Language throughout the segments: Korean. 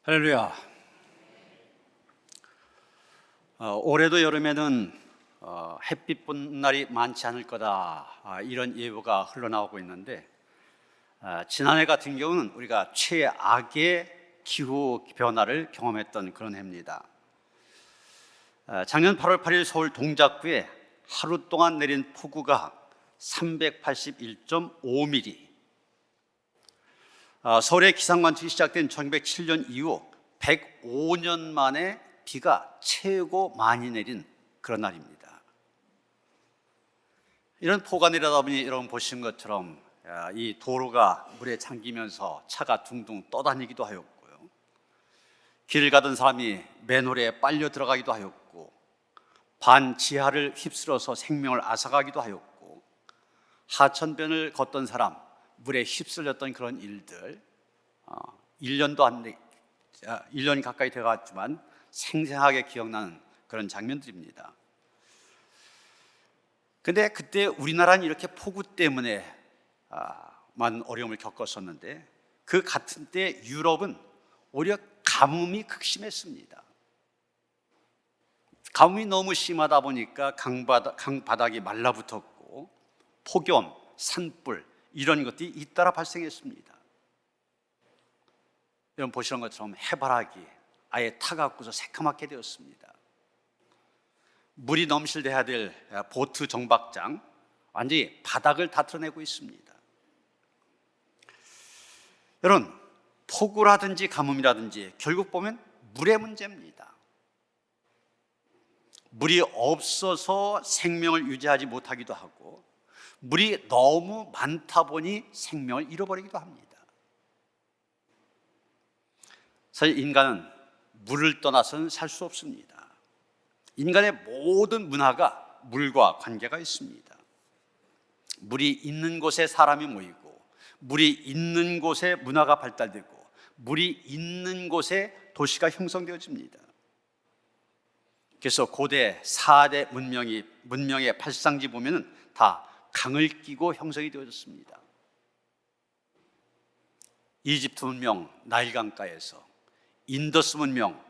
할렐루야. 올해도 여름에는 햇빛 본 날이 많지 않을 거다, 이런 예보가 흘러나오고 있는데, 지난해 같은 경우는 우리가 최악의 기후 변화를 경험했던 그런 해입니다. 작년 8월 8일 서울 동작구에 하루 동안 내린 폭우가 381.5mm, 서울의 기상관측이 시작된 1907년 이후 105년 만에 비가 최고 많이 내린 그런 날입니다. 이런 폭우가 내려다 보니 여러분 보신 것처럼 이 도로가 물에 잠기면서 차가 둥둥 떠다니기도 하였고요, 길을 가던 사람이 맨홀에 빨려 들어가기도 하였고, 반지하를 휩쓸어서 생명을 앗아가기도 하였고, 하천변을 걷던 사람 물에 휩쓸렸던 그런 일들, 1년 가까이 되어갔지만 생생하게 기억나는 그런 장면들입니다. 근데 그때 우리나라는 이렇게 폭우 때문에 많은 어려움을 겪었었는데, 그 같은 때 유럽은 오히려 가뭄이 극심했습니다. 가뭄이 너무 심하다 보니까 강바닥이 말라붙었고, 폭염, 산불 이런 것들이 잇따라 발생했습니다. 여러분 보시는 것처럼 해바라기 아예 타갖고서 새카맣게 되었습니다. 물이 넘실대야 될 보트 정박장 완전히 바닥을 다 드러내고 있습니다. 여러분, 폭우라든지 가뭄이라든지 결국 보면 물의 문제입니다. 물이 없어서 생명을 유지하지 못하기도 하고, 물이 너무 많다 보니 생명을 잃어버리기도 합니다. 사실 인간은 물을 떠나서는 살 수 없습니다. 인간의 모든 문화가 물과 관계가 있습니다. 물이 있는 곳에 사람이 모이고, 물이 있는 곳에 문화가 발달되고, 물이 있는 곳에 도시가 형성되어집니다. 그래서 고대 4대 문명의 발상지 보면은 다 강을 끼고 형성이 되어졌습니다. 이집트 문명 나일강가에서, 인더스 문명,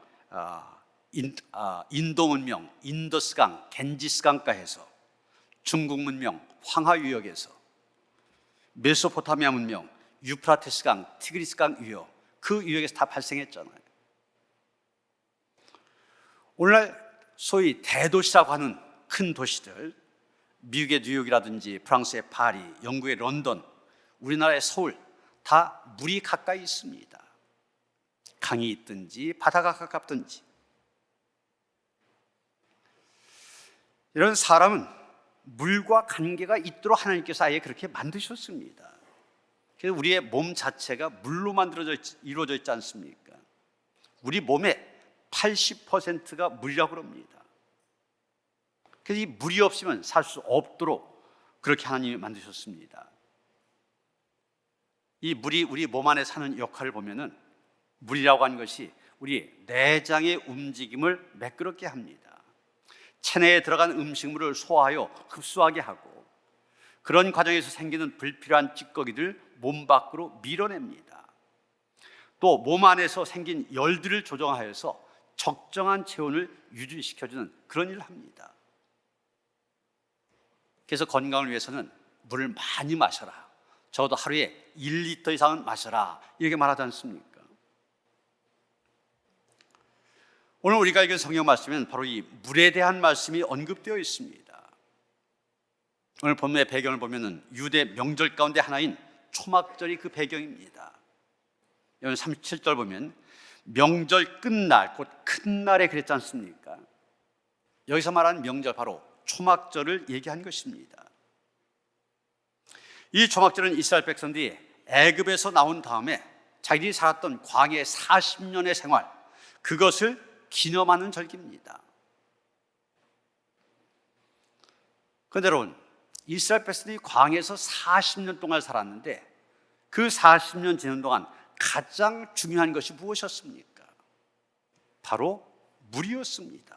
인도 문명 인더스강, 겐지스강가에서, 중국 문명 황하유역에서, 메소포타미아 문명 유프라테스강, 티그리스강 유역, 그 유역에서 다 발생했잖아요. 오늘날 소위 대도시라고 하는 큰 도시들, 미국의 뉴욕이라든지 프랑스의 파리, 영국의 런던, 우리나라의 서울, 다 물이 가까이 있습니다. 강이 있든지 바다가 가깝든지. 이런 사람은 물과 관계가 있도록 하나님께서 아예 그렇게 만드셨습니다. 그래서 우리의 몸 자체가 물로 이루어져 있지 않습니까? 우리 몸의 80%가 물이라고 합니다. 그래서 이 물이 없으면 살 수 없도록 그렇게 하나님이 만드셨습니다. 이 물이 우리 몸 안에 사는 역할을 보면은, 물이라고 하는 것이 우리 내장의 움직임을 매끄럽게 합니다. 체내에 들어간 음식물을 소화하여 흡수하게 하고, 그런 과정에서 생기는 불필요한 찌꺼기들 몸 밖으로 밀어냅니다. 또 몸 안에서 생긴 열들을 조정하여서 적정한 체온을 유지시켜주는 그런 일을 합니다. 그래서 건강을 위해서는 물을 많이 마셔라, 적어도 하루에 1리터 이상은 마셔라, 이렇게 말하지 않습니까? 오늘 우리가 읽은 성경 말씀은 바로 이 물에 대한 말씀이 언급되어 있습니다. 오늘 본문의 배경을 보면 유대 명절 가운데 하나인 초막절이 그 배경입니다. 여기 37절 보면 명절 끝날, 곧 큰 날에 그랬지 않습니까? 여기서 말하는 명절, 바로 초막절을 얘기한 것입니다. 이 초막절은 이스라엘 백성들이 애굽에서 나온 다음에 자기들이 살았던 광야 40년의 생활, 그것을 기념하는 절기입니다. 그런데 여러분, 이스라엘 백성들이 광야에서 40년 동안 살았는데, 그 40년 지난 동안 가장 중요한 것이 무엇이었습니까? 바로 물이었습니다.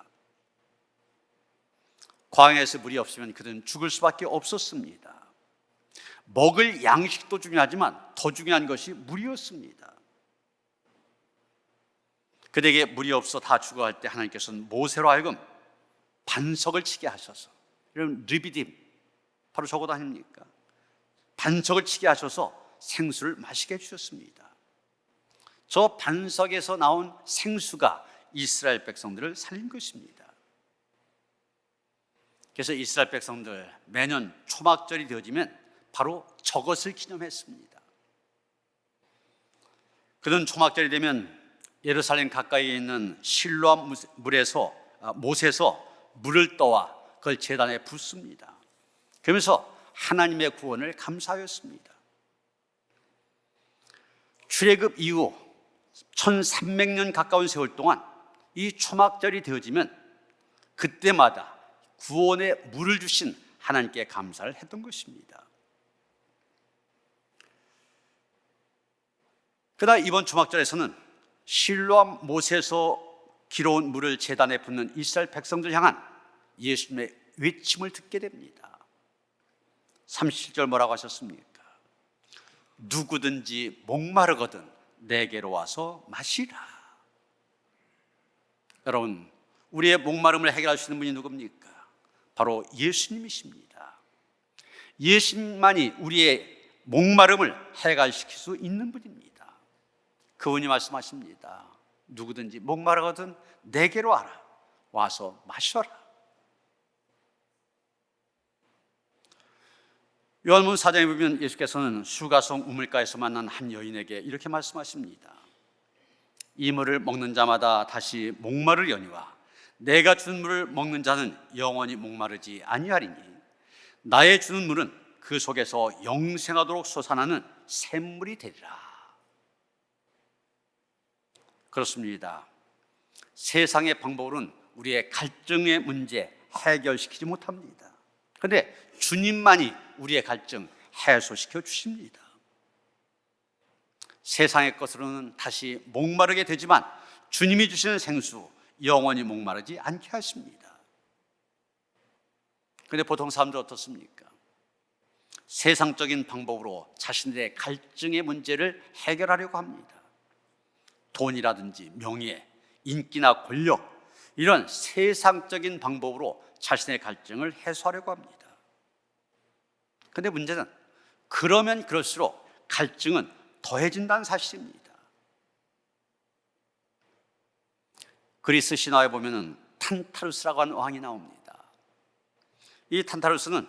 광야에서 물이 없으면 그들은 죽을 수밖에 없었습니다. 먹을 양식도 중요하지만 더 중요한 것이 물이었습니다. 그들에게 물이 없어 다 죽어갈 때 하나님께서는 모세로 하여금 반석을 치게 하셔서, 이런 르비딤, 바로 저것 아닙니까? 반석을 치게 하셔서 생수를 마시게 해주셨습니다. 저 반석에서 나온 생수가 이스라엘 백성들을 살린 것입니다. 그래서 이스라엘 백성들 매년 초막절이 되어지면 바로 저것을 기념했습니다. 그런 초막절이 되면 예루살렘 가까이에 있는 실로암 못에서 물을 떠와 그걸 제단에 붓습니다. 그러면서 하나님의 구원을 감사하였습니다. 출애굽 이후 1300년 가까운 세월 동안 이 초막절이 되어지면 그때마다 구원의 물을 주신 하나님께 감사를 했던 것입니다. 그러나 이번 초막절에서는 실로암 못에서 길어온 물을 제단에 붓는 이스라엘 백성들 향한 예수님의 외침을 듣게 됩니다. 37절 뭐라고 하셨습니까? 누구든지 목마르거든 내게로 와서 마시라. 여러분, 우리의 목마름을 해결할 수 있는 분이 누굽니까? 바로 예수님이십니다. 예수님만이 우리의 목마름을 해결시킬 수 있는 분입니다. 그분이 말씀하십니다. 누구든지 목마르거든 내게로 와라. 와서 마셔라. 요한복음 4장에 보면 예수께서는 수가성 우물가에서 만난 한 여인에게 이렇게 말씀하십니다. 이 물을 먹는 자마다 다시 목마르려니와 내가 주는 물을 먹는 자는 영원히 목마르지 아니하리니 나의 주는 물은 그 속에서 영생하도록 솟아나는 샘물이 되리라. 그렇습니다. 세상의 방법으로는 우리의 갈증의 문제 해결시키지 못합니다. 그런데 주님만이 우리의 갈증 해소시켜 주십니다. 세상의 것으로는 다시 목마르게 되지만 주님이 주시는 생수 영원히 목마르지 않게 하십니다. 그런데 보통 사람들 어떻습니까? 세상적인 방법으로 자신들의 갈증의 문제를 해결하려고 합니다. 돈이라든지 명예, 인기나 권력, 이런 세상적인 방법으로 자신의 갈증을 해소하려고 합니다. 그런데 문제는 그러면 그럴수록 갈증은 더해진다는 사실입니다. 그리스 신화에 보면 탄타루스라고 하는 왕이 나옵니다. 이 탄타루스는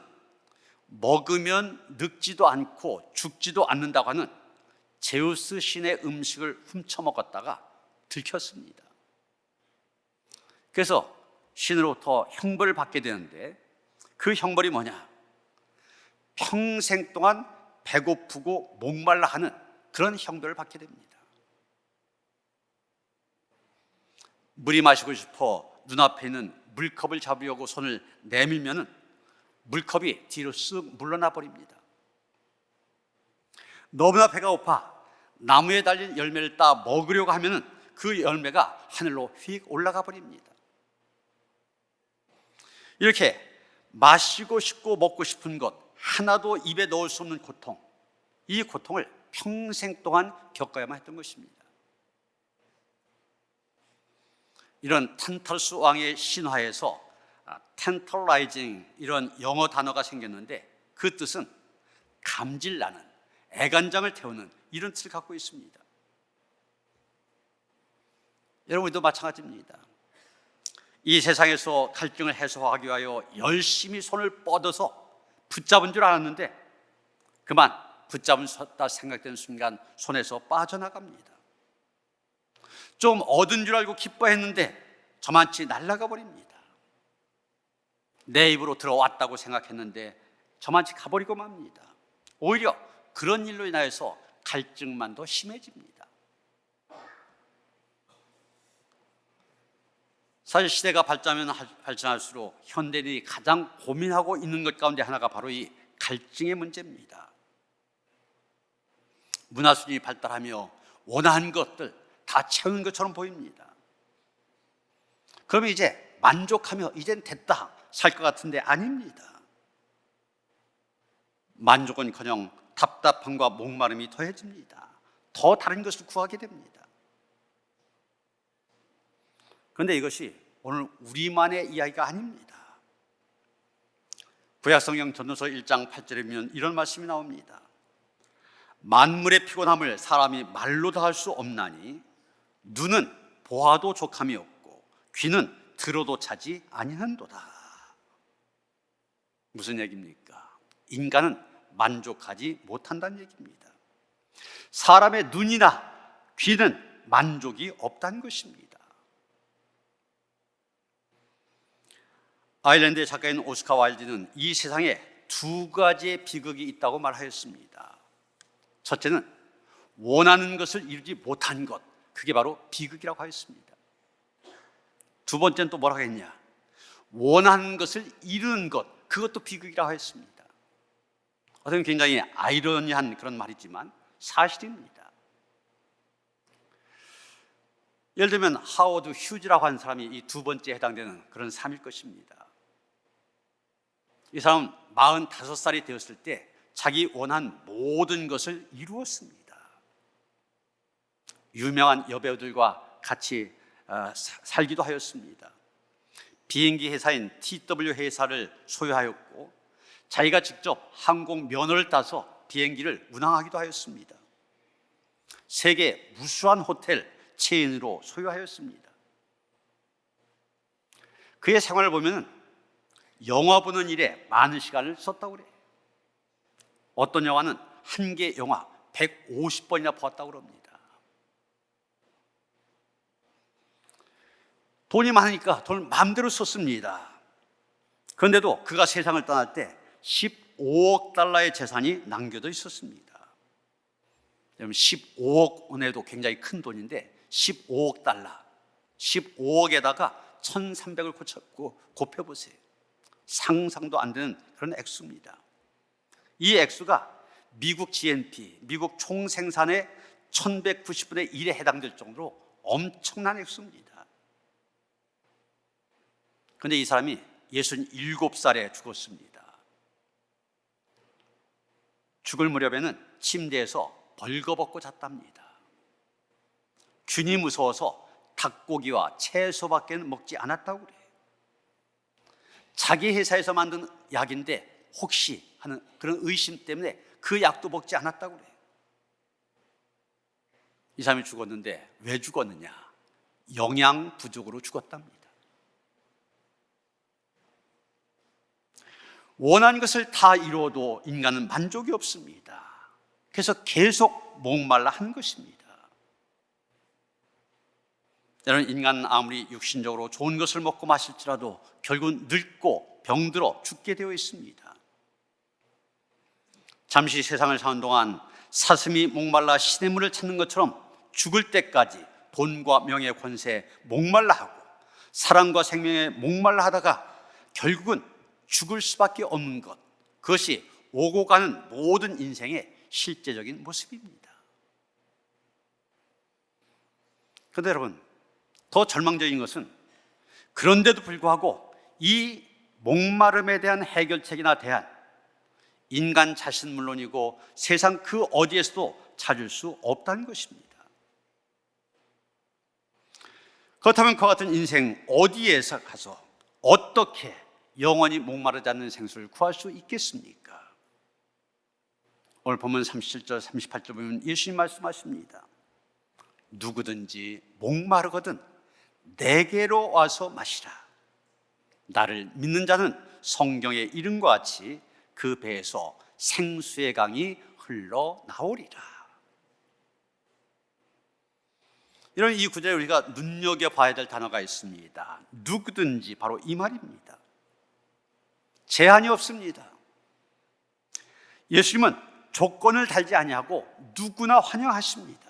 먹으면 늙지도 않고 죽지도 않는다고 하는 제우스 신의 음식을 훔쳐 먹었다가 들켰습니다. 그래서 신으로부터 형벌을 받게 되는데 그 형벌이 뭐냐? 평생 동안 배고프고 목말라 하는 그런 형벌을 받게 됩니다. 물이 마시고 싶어 눈앞에 있는 물컵을 잡으려고 손을 내밀면은 물컵이 뒤로 쓱 물러나 버립니다. 너무나 배가 고파 나무에 달린 열매를 따 먹으려고 하면은 그 열매가 하늘로 휙 올라가 버립니다. 이렇게 마시고 싶고 먹고 싶은 것 하나도 입에 넣을 수 없는 고통, 이 고통을 평생 동안 겪어야만 했던 것입니다. 이런 탄탈스 왕의 신화에서 tantalizing 이런 영어 단어가 생겼는데 그 뜻은 감질나는, 애간장을 태우는 이런 뜻을 갖고 있습니다. 여러분도 마찬가지입니다. 이 세상에서 갈증을 해소하기 위하여 열심히 손을 뻗어서 붙잡은 줄 알았는데 그만 붙잡았다 생각되는 순간 손에서 빠져나갑니다. 좀 얻은 줄 알고 기뻐했는데 저만치 날아가 버립니다. 내 입으로 들어왔다고 생각했는데 저만치 가버리고 맙니다. 오히려 그런 일로 인하여서 갈증만 더 심해집니다. 사실 시대가 발전할수록 현대인이 가장 고민하고 있는 것 가운데 하나가 바로 이 갈증의 문제입니다. 문화수준이 발달하며 원하는 것들 다 채우는 것처럼 보입니다. 그러면 이제 만족하며 이젠 됐다 살 것 같은데 아닙니다. 만족은커녕 답답함과 목마름이 더해집니다. 더 다른 것을 구하게 됩니다. 그런데 이것이 오늘 우리만의 이야기가 아닙니다. 구약성경 전도서 1장 8절에 보면 이런 말씀이 나옵니다. 만물의 피곤함을 사람이 말로 다 할 수 없나니 눈은 보아도 족함이 없고 귀는 들어도 차지 아니한도다. 무슨 얘기입니까? 인간은 만족하지 못한다는 얘기입니다. 사람의 눈이나 귀는 만족이 없다는 것입니다. 아일랜드의 작가인 오스카 와일드는 이 세상에 두 가지의 비극이 있다고 말하였습니다. 첫째는 원하는 것을 이루지 못한 것, 그게 바로 비극이라고 하였습니다. 두 번째는 또 뭐라고 했냐? 원하는 것을 이루는 것, 그것도 비극이라고 했습니다. 어떻게 굉장히 아이러니한 그런 말이지만 사실입니다. 예를 들면 하워드 휴즈라고 하는 사람이 이 두 번째에 해당되는 그런 삶일 것입니다. 이 사람은 45살이 되었을 때 자기 원한 모든 것을 이루었습니다. 유명한 여배우들과 같이 살기도 하였습니다. 비행기 회사인 TW 회사를 소유하였고 자기가 직접 항공 면허를 따서 비행기를 운항하기도 하였습니다. 세계 무수한 호텔 체인으로 소유하였습니다. 그의 생활을 보면 영화 보는 일에 많은 시간을 썼다고 그래요. 어떤 영화는 한 개 영화 150번이나 보았다고 그럽니다. 돈이 많으니까 돈을 마음대로 썼습니다. 그런데도 그가 세상을 떠날 때 15억 달러의 재산이 남겨져 있었습니다. 여러분 15억 원에도 굉장히 큰 돈인데 15억 달러, 15억에다가 1300을 곱해보세요. 상상도 안 되는 그런 액수입니다. 이 액수가 미국 GNP, 미국 총생산의 1190분의 1에 해당될 정도로 엄청난 액수입니다. 그런데 이 사람이 67살에 죽었습니다. 죽을 무렵에는 침대에서 벌거벗고 잤답니다. 균이 무서워서 닭고기와 채소밖에 먹지 않았다고 그래요. 자기 회사에서 만든 약인데 혹시 하는 그런 의심 때문에 그 약도 먹지 않았다고 그래요. 이 사람이 죽었는데 왜 죽었느냐? 영양 부족으로 죽었답니다. 원하는 것을 다 이루어도 인간은 만족이 없습니다. 그래서 계속 목말라 하는 것입니다. 여러분, 인간은 아무리 육신적으로 좋은 것을 먹고 마실지라도 결국은 늙고 병들어 죽게 되어 있습니다. 잠시 세상을 사는 동안 사슴이 목말라 시냇물을 찾는 것처럼 죽을 때까지 돈과 명예, 권세에 목말라 하고 사랑과 생명에 목말라 하다가 결국은 죽을 수밖에 없는 것, 그것이 오고 가는 모든 인생의 실제적인 모습입니다. 그런데 여러분, 더 절망적인 것은 그런데도 불구하고 이 목마름에 대한 해결책이나 대안, 인간 자신 물론이고 세상 그 어디에서도 찾을 수 없다는 것입니다. 그렇다면 그와 같은 인생 어디에서 가서 어떻게 영원히 목마르지 않는 생수를 구할 수 있겠습니까? 오늘 본문 37절 38절 보면 예수님 말씀하십니다. 누구든지 목마르거든 내게로 와서 마시라. 나를 믿는 자는 성경의 이름과 같이 그 배에서 생수의 강이 흘러나오리라. 이런 이 구절에 우리가 눈여겨봐야 될 단어가 있습니다. 누구든지, 바로 이 말입니다. 제한이 없습니다. 예수님은 조건을 달지 아니하고 누구나 환영하십니다.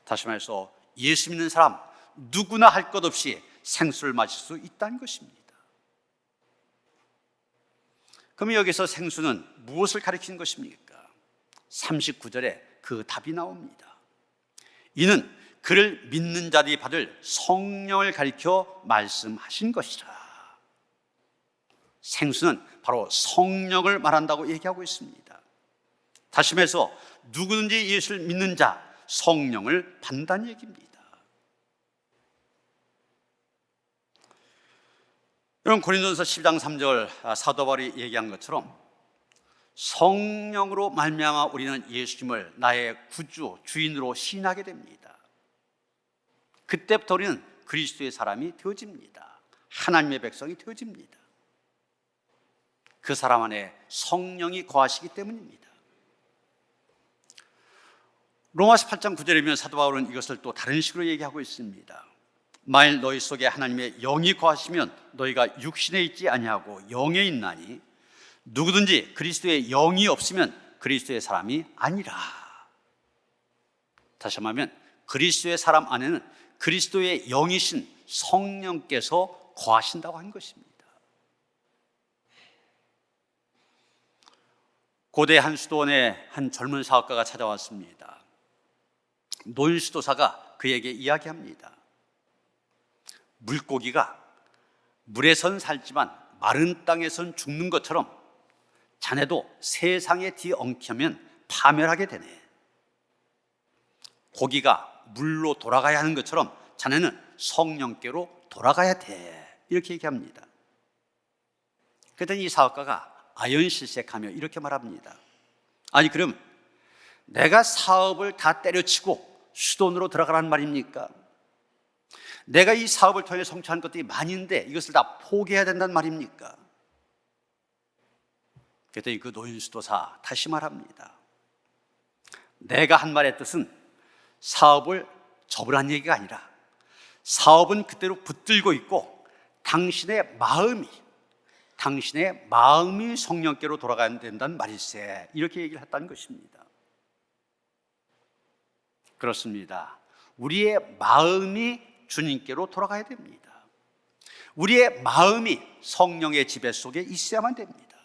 다시 말해서 예수 믿는 사람 누구나 할 것 없이 생수를 마실 수 있다는 것입니다. 그럼 여기서 생수는 무엇을 가리키는 것입니까? 39절에 그 답이 나옵니다. 이는 그를 믿는 자들이 받을 성령을 가리켜 말씀하신 것이라. 생수는 바로 성령을 말한다고 얘기하고 있습니다. 다시 말해서 누구든지 예수를 믿는 자, 성령을 받는다는 얘기입니다. 여러분, 고린도전서 12장 3절 사도 바울이 얘기한 것처럼 성령으로 말미암아 우리는 예수님을 나의 구주, 주인으로 시인하게 됩니다. 그때부터 우리는 그리스도의 사람이 되어집니다. 하나님의 백성이 되어집니다. 그 사람 안에 성령이 거하시기 때문입니다. 로마서 8장 9절이면 사도 바울은 이것을 또 다른 식으로 얘기하고 있습니다. 만일 너희 속에 하나님의 영이 거하시면 너희가 육신에 있지 아니하고 영에 있나니 누구든지 그리스도의 영이 없으면 그리스도의 사람이 아니라. 다시 말하면 그리스도의 사람 안에는 그리스도의 영이신 성령께서 거하신다고 한 것입니다. 고대 한 수도원에 한 젊은 사업가가 찾아왔습니다. 노인 수도사가 그에게 이야기합니다. 물고기가 물에선 살지만 마른 땅에선 죽는 것처럼 자네도 세상에 뒤엉키면 파멸하게 되네. 고기가 물로 돌아가야 하는 것처럼 자네는 성령께로 돌아가야 돼. 이렇게 얘기합니다. 그랬더니 이 사업가가 아연실색하며 이렇게 말합니다. 아니, 그럼 내가 사업을 다 때려치고 수돈으로 들어가란 말입니까? 내가 이 사업을 통해 성취한 것들이 많은데 이것을 다 포기해야 된다는 말입니까? 그랬더니 그 노인 수도사 다시 말합니다. 내가 한 말의 뜻은 사업을 접으란 얘기가 아니라 사업은 그대로 붙들고 있고 당신의 마음이 성령께로 돌아가야 된다는 말일세. 이렇게 얘기를 했다는 것입니다. 그렇습니다. 우리의 마음이 주님께로 돌아가야 됩니다. 우리의 마음이 성령의 지배 속에 있어야만 됩니다.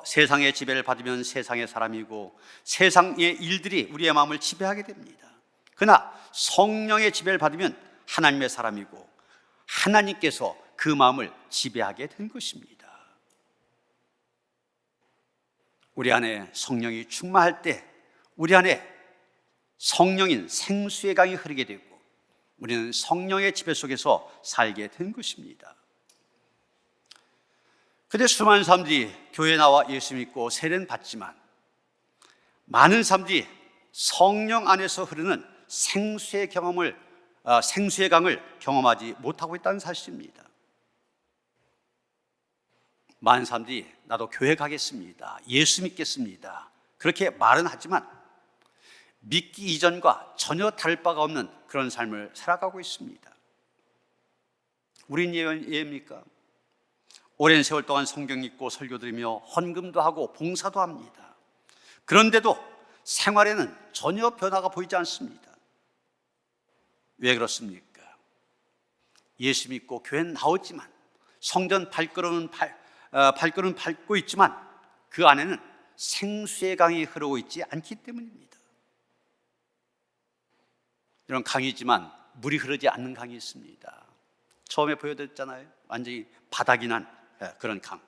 세상의 지배를 받으면 세상의 사람이고 세상의 일들이 우리의 마음을 지배하게 됩니다. 그러나 성령의 지배를 받으면 하나님의 사람이고 하나님께서 그 마음을 지배하게 된 것입니다. 우리 안에 성령이 충만할 때 우리 안에 성령인 생수의 강이 흐르게 되고 우리는 성령의 지배 속에서 살게 된 것입니다. 그런데 수많은 사람들이 교회에 나와 예수 믿고 세례는 받지만 많은 사람들이 성령 안에서 흐르는 생수의 강을 경험하지 못하고 있다는 사실입니다. 많은 사람들이 나도 교회 가겠습니다, 예수 믿겠습니다, 그렇게 말은 하지만 믿기 이전과 전혀 다를 바가 없는 그런 삶을 살아가고 있습니다. 우린 예입니까? 오랜 세월 동안 성경 읽고 설교 들으며 헌금도 하고 봉사도 합니다. 그런데도 생활에는 전혀 변화가 보이지 않습니다. 왜 그렇습니까? 예수 믿고 교회는 나오지만 성전 발걸음은 밟고 있지만 그 안에는 생수의 강이 흐르고 있지 않기 때문입니다. 이런 강이지만 물이 흐르지 않는 강이 있습니다. 처음에 보여드렸잖아요. 완전히 바닥이 난 그런 강.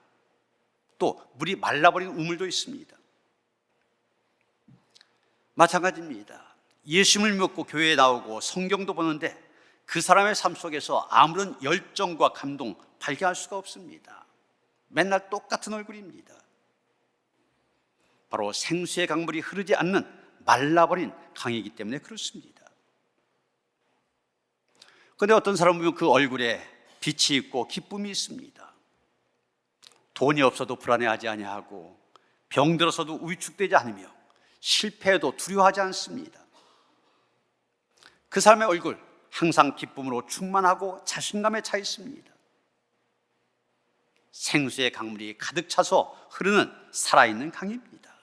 또 물이 말라버린 우물도 있습니다. 마찬가지입니다. 예수님을 믿고 교회에 나오고 성경도 보는데 그 사람의 삶 속에서 아무런 열정과 감동 발견할 수가 없습니다. 맨날 똑같은 얼굴입니다. 바로 생수의 강물이 흐르지 않는 말라버린 강이기 때문에 그렇습니다. 그런데 어떤 사람은 보면 그 얼굴에 빛이 있고 기쁨이 있습니다. 돈이 없어도 불안해하지 아니하고 병들어서도 위축되지 않으며 실패해도 두려워하지 않습니다. 그 사람의 얼굴 항상 기쁨으로 충만하고 자신감에 차 있습니다. 생수의 강물이 가득 차서 흐르는 살아있는 강입니다.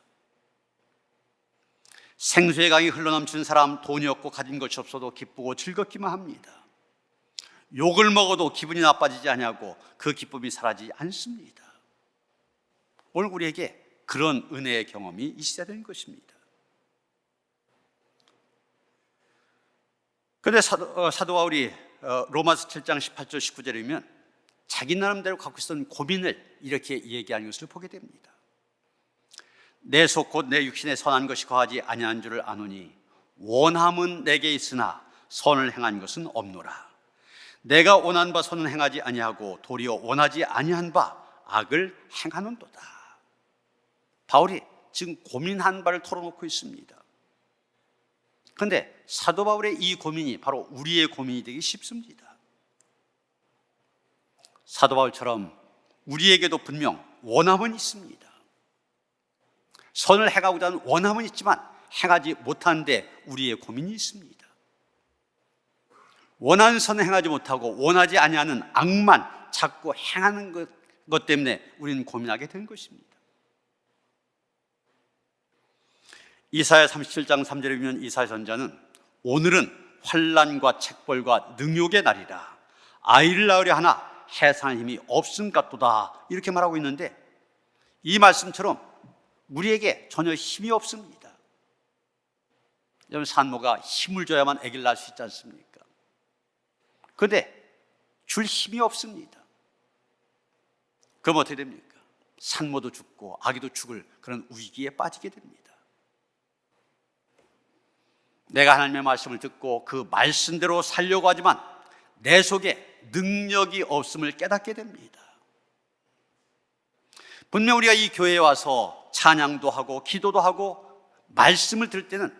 생수의 강이 흘러넘치는 사람, 돈이 없고 가진 것이 없어도 기쁘고 즐겁기만 합니다. 욕을 먹어도 기분이 나빠지지 않냐고 그 기쁨이 사라지지 않습니다. 오늘 우리에게 그런 은혜의 경험이 있어야 되는 것입니다. 그런데 사도 바울이 로마서 7장 18절 19절이면 자기 나름대로 갖고 있었던 고민을 이렇게 얘기하는 것을 보게 됩니다. 내 속 곧 내 육신에 선한 것이 거하지 아니한 줄을 아노니 원함은 내게 있으나 선을 행한 것은 없노라. 내가 원한 바 선은 행하지 아니하고 도리어 원하지 아니한 바 악을 행하는도다. 바울이 지금 고민한 바를 털어놓고 있습니다. 그런데 사도 바울의 이 고민이 바로 우리의 고민이 되기 쉽습니다. 사도 바울처럼 우리에게도 분명 원함은 있습니다. 선을 행하고자 하는 원함은 있지만 행하지 못하는데 우리의 고민이 있습니다. 원하는 선을 행하지 못하고 원하지 아니하는 악만 자꾸 행하는 것 때문에 우리는 고민하게 된 것입니다. 이사야 37장 3절에 보면 이사야 선지자는 오늘은 환난과 책벌과 능욕의 날이라 아이를 낳으려 하나 해산할 힘이 없음 같도다 이렇게 말하고 있는데, 이 말씀처럼 우리에게 전혀 힘이 없습니다. 여러분, 산모가 힘을 줘야만 아기를 낳을 수 있지 않습니까? 그런데 줄 힘이 없습니다. 그럼 어떻게 됩니까? 산모도 죽고 아기도 죽을 그런 위기에 빠지게 됩니다. 내가 하나님의 말씀을 듣고 그 말씀대로 살려고 하지만 내 속에 능력이 없음을 깨닫게 됩니다. 분명 우리가 이 교회에 와서 찬양도 하고 기도도 하고 말씀을 들을 때는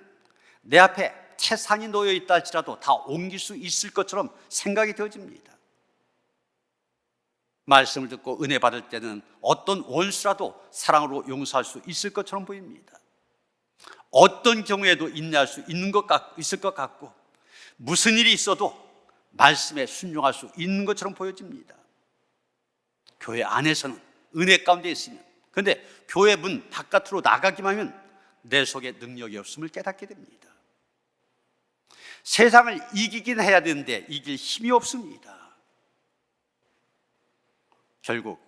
내 앞에 태산이 놓여 있다 할지라도 다 옮길 수 있을 것처럼 생각이 되어집니다. 말씀을 듣고 은혜 받을 때는 어떤 원수라도 사랑으로 용서할 수 있을 것처럼 보입니다. 어떤 경우에도 인내할 수 있을 것 같고 무슨 일이 있어도 말씀에 순종할 수 있는 것처럼 보여집니다. 교회 안에서는 은혜 가운데 있으면, 그런데 교회 문 바깥으로 나가기만 하면 내 속에 능력이 없음을 깨닫게 됩니다. 세상을 이기긴 해야 되는데 이길 힘이 없습니다. 결국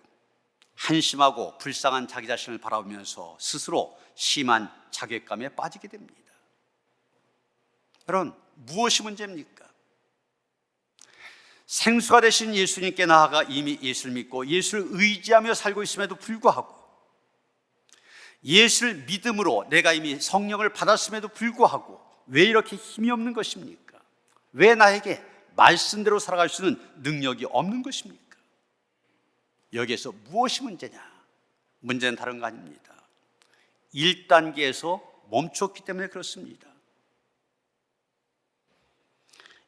한심하고 불쌍한 자기 자신을 바라보면서 스스로 심한 자괴감에 빠지게 됩니다. 여러분, 무엇이 문제입니까? 생수가 되신 예수님께 나아가 이미 예수를 믿고 예수를 의지하며 살고 있음에도 불구하고, 예수를 믿음으로 내가 이미 성령을 받았음에도 불구하고 왜 이렇게 힘이 없는 것입니까? 왜 나에게 말씀대로 살아갈 수 있는 능력이 없는 것입니까? 여기에서 무엇이 문제냐? 문제는 다른 거 아닙니다. 1단계에서 멈췄기 때문에 그렇습니다.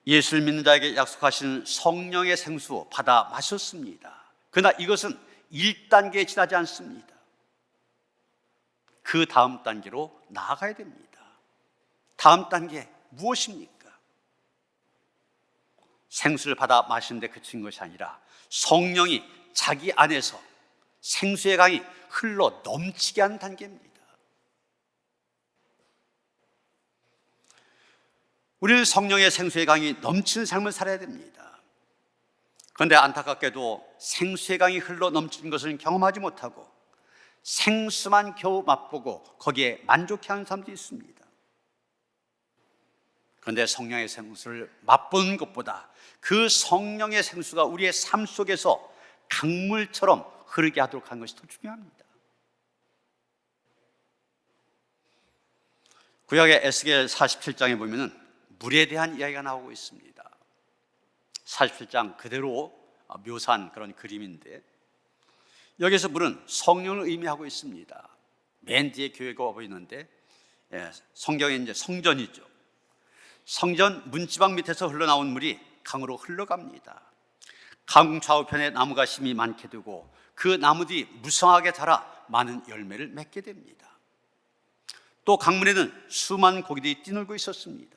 예수를 믿는 자에게 약속하신 성령의 생수 받아 마셨습니다. 그러나 이것은 1단계에 지나지 않습니다. 그 다음 단계로 나아가야 됩니다. 다음 단계 무엇입니까? 생수를 받아 마시는데 그친 것이 아니라 성령이 자기 안에서 생수의 강이 흘러 넘치게 하는 단계입니다. 우리는 성령의 생수의 강이 넘치는 삶을 살아야 됩니다. 그런데 안타깝게도 생수의 강이 흘러 넘치는 것을 경험하지 못하고 생수만 겨우 맛보고 거기에 만족해하는 사람도 있습니다. 그런데 성령의 생수를 맛보는 것보다 그 성령의 생수가 우리의 삶 속에서 강물처럼 흐르게 하도록 하는 것이 더 중요합니다. 구약의 에스겔 47장에 보면은 물에 대한 이야기가 나오고 있습니다. 47장 그대로 묘사한 그런 그림인데, 여기서 물은 성령을 의미하고 있습니다. 맨 뒤에 교회가 보이는데, 성경에 이제 성전이죠. 성전 문지방 밑에서 흘러나온 물이 강으로 흘러갑니다. 강 좌우편에 나무가 심이 많게 되고 그 나무들이 무성하게 자라 많은 열매를 맺게 됩니다. 또 강물에는 수많은 고기들이 뛰놀고 있었습니다.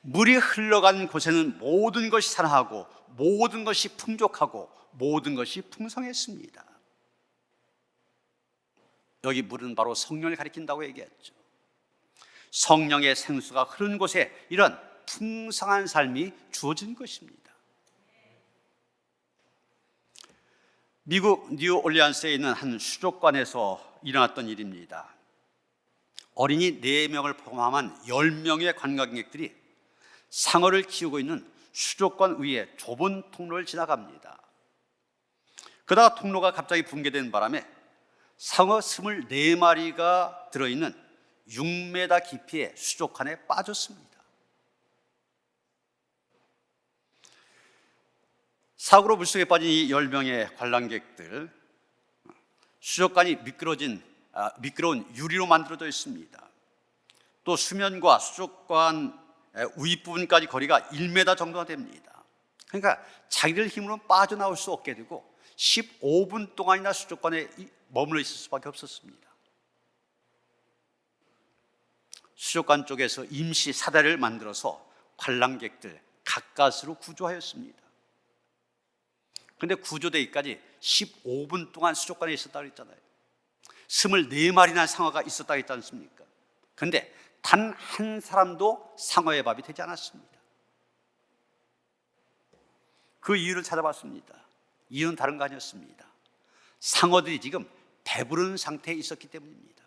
물이 흘러간 곳에는 모든 것이 산하고 모든 것이 풍족하고 모든 것이 풍성했습니다. 여기 물은 바로 성령을 가리킨다고 얘기했죠. 성령의 생수가 흐르는 곳에 이런 풍성한 삶이 주어진 것입니다. 미국 뉴올리언스에 있는 한 수족관에서 일어났던 일입니다. 어린이 4명을 포함한 10명의 관광객들이 상어를 키우고 있는 수족관 위에 좁은 통로를 지나갑니다. 그러다가 통로가 갑자기 붕괴된 바람에 상어 24마리가 들어있는 6m 깊이의 수족관에 빠졌습니다. 사고로 물속에 빠진 이 10명의 관람객들, 수족관이 미끄러운 유리로 만들어져 있습니다. 또 수면과 수족관 윗부분까지 거리가 1m 정도가 됩니다. 그러니까 자기들 힘으로는 빠져나올 수 없게 되고 15분 동안이나 수족관에 머물러 있을 수밖에 없었습니다. 수족관 쪽에서 임시 사다리를 만들어서 관람객들 가까스로 구조하였습니다. 그런데 구조되기까지 15분 동안 수족관에 있었다고 했잖아요. 24마리나 상어가 있었다고 했지 않습니까? 그런데 단 한 사람도 상어의 밥이 되지 않았습니다. 그 이유를 찾아봤습니다. 이유는 다른 거 아니었습니다. 상어들이 지금 배부른 상태에 있었기 때문입니다.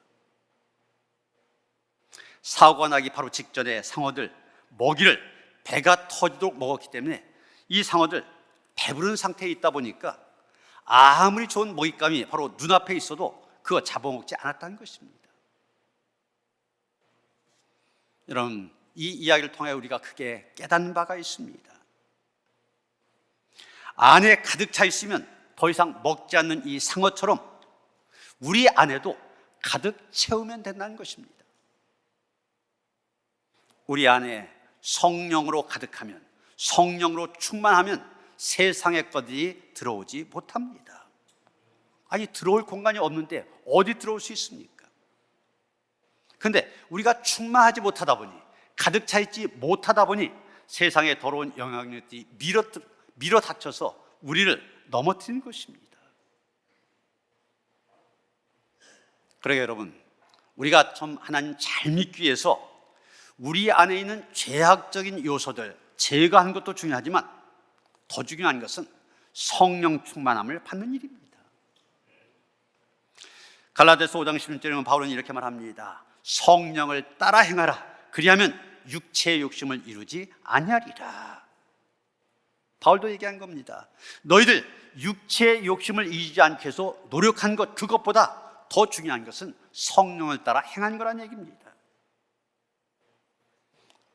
사고가 나기 바로 직전에 상어들 먹이를 배가 터지도록 먹었기 때문에 이 상어들 배부른 상태에 있다 보니까 아무리 좋은 먹잇감이 바로 눈앞에 있어도 그거 잡아먹지 않았다는 것입니다. 여러분, 이 이야기를 통해 우리가 크게 깨닫는 바가 있습니다. 안에 가득 차 있으면 더 이상 먹지 않는 이 상어처럼 우리 안에도 가득 채우면 된다는 것입니다. 우리 안에 성령으로 가득하면, 성령으로 충만하면 세상의 것들이 들어오지 못합니다. 아니, 들어올 공간이 없는데 어디 들어올 수 있습니까? 그런데 우리가 충만하지 못하다 보니, 가득 차 있지 못하다 보니 세상의 더러운 영향력들이 밀어 닥쳐서 우리를 넘어뜨리는 것입니다. 그러게 여러분, 우리가 좀 하나님 잘 믿기 위해서 우리 안에 있는 죄악적인 요소들 제거하는 것도 중요하지만 더 중요한 것은 성령 충만함을 받는 일입니다. 갈라디아서 5장 16절에 바울은 이렇게 말합니다. 성령을 따라 행하라. 그리하면 육체의 욕심을 이루지 아니하리라. 바울도 얘기한 겁니다. 너희들 육체의 욕심을 이루지 않게 해서 노력한 것, 그것보다 더 중요한 것은 성령을 따라 행한 거란 얘기입니다.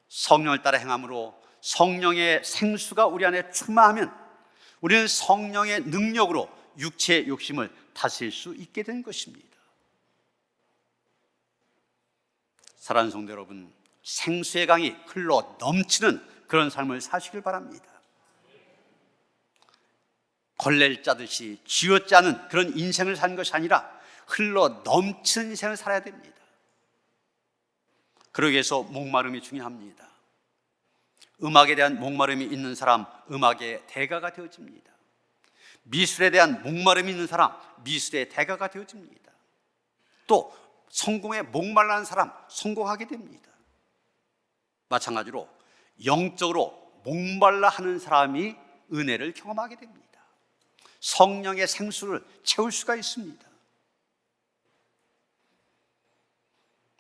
성령을 따라 행함으로 성령의 생수가 우리 안에 충만하면 우리는 성령의 능력으로 육체의 욕심을 다스릴 수 있게 된 것입니다. 사랑하는 성도 여러분, 생수의 강이 흘러 넘치는 그런 삶을 사시길 바랍니다. 걸레를 짜듯이 쥐어짜는 그런 인생을 사는 것이 아니라 흘러 넘치는 인생을 살아야 됩니다. 그러기 위해서 목마름이 중요합니다. 음악에 대한 목마름이 있는 사람, 음악의 대가가 되어집니다. 미술에 대한 목마름이 있는 사람, 미술의 대가가 되어집니다. 또 성공에 목말라는 사람, 성공하게 됩니다. 마찬가지로 영적으로 목말라 하는 사람이 은혜를 경험하게 됩니다. 성령의 생수를 채울 수가 있습니다.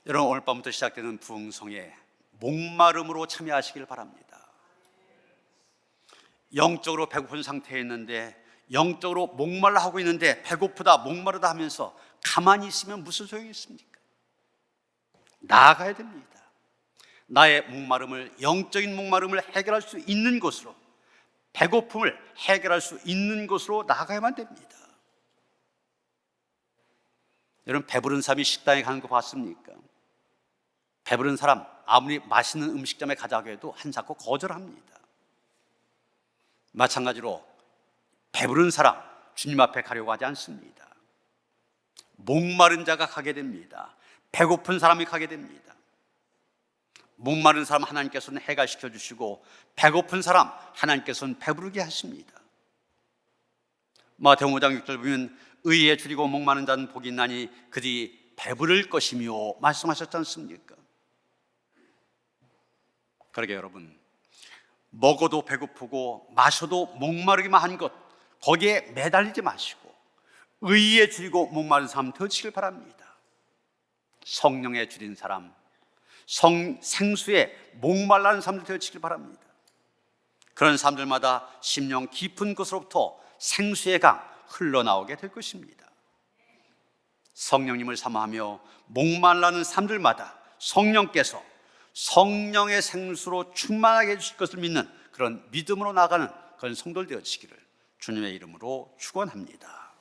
여러분, 오늘 밤부터 시작되는 부흥성에 목마름으로 참여하시길 바랍니다. 영적으로 배고픈 상태에 있는데, 영적으로 목말라 하고 있는데 배고프다 목마르다 하면서 가만히 있으면 무슨 소용이 있습니까? 나아가야 됩니다. 나의 목마름을, 영적인 목마름을 해결할 수 있는 곳으로, 배고픔을 해결할 수 있는 곳으로 나아가야만 됩니다. 여러분, 배부른 사람이 식당에 가는 거 봤습니까? 배부른 사람 아무리 맛있는 음식점에 가자고 해도 한사코 거절합니다. 마찬가지로 배부른 사람 주님 앞에 가려고 하지 않습니다. 목마른 자가 가게 됩니다. 배고픈 사람이 가게 됩니다. 목마른 사람 하나님께서는 해결시켜 주시고 배고픈 사람 하나님께서는 배부르게 하십니다. 마태복음 5장 6절 보면 의에 줄이고 목마른 자는 복이 있나니 그들이 배부를 것이며 말씀하셨지 않습니까? 그러게 여러분, 먹어도 배고프고 마셔도 목마르기만 한 것, 거기에 매달리지 마시고 의에 줄이고 목마른 사람 되시길 바랍니다. 성령에 줄인 사람, 생수에 목말라는 사람들 되시길 바랍니다. 그런 사람들마다 심령 깊은 곳으로부터 생수의 강 흘러나오게 될 것입니다. 성령님을 사모하며 목말라는 사람들마다 성령께서 성령의 생수로 충만하게 해주실 것을 믿는 그런 믿음으로 나가는 그런 성도들 되어지기를 주님의 이름으로 축원합니다.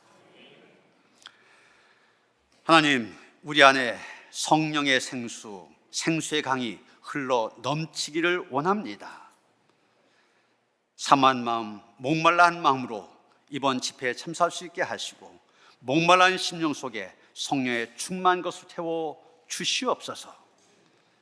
하나님, 우리 안에 성령의 생수, 생수의 강이 흘러 넘치기를 원합니다. 삼한 마음, 목말라한 마음으로 이번 집회에 참석할 수 있게 하시고 목말라한 심령 속에 성령의 충만한 것을 태워 주시옵소서.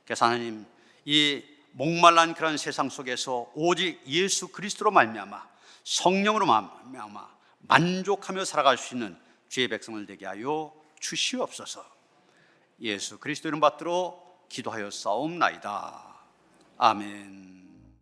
그래서 하나님, 이 목말라한 그런 세상 속에서 오직 예수 그리스도로 말미암아 성령으로 말미암아 만족하며 살아갈 수 있는 주의 백성을 되게 하여 주시옵소서. 예수 그리스도 이름 받들어 기도하여 싸움나이다. 아멘.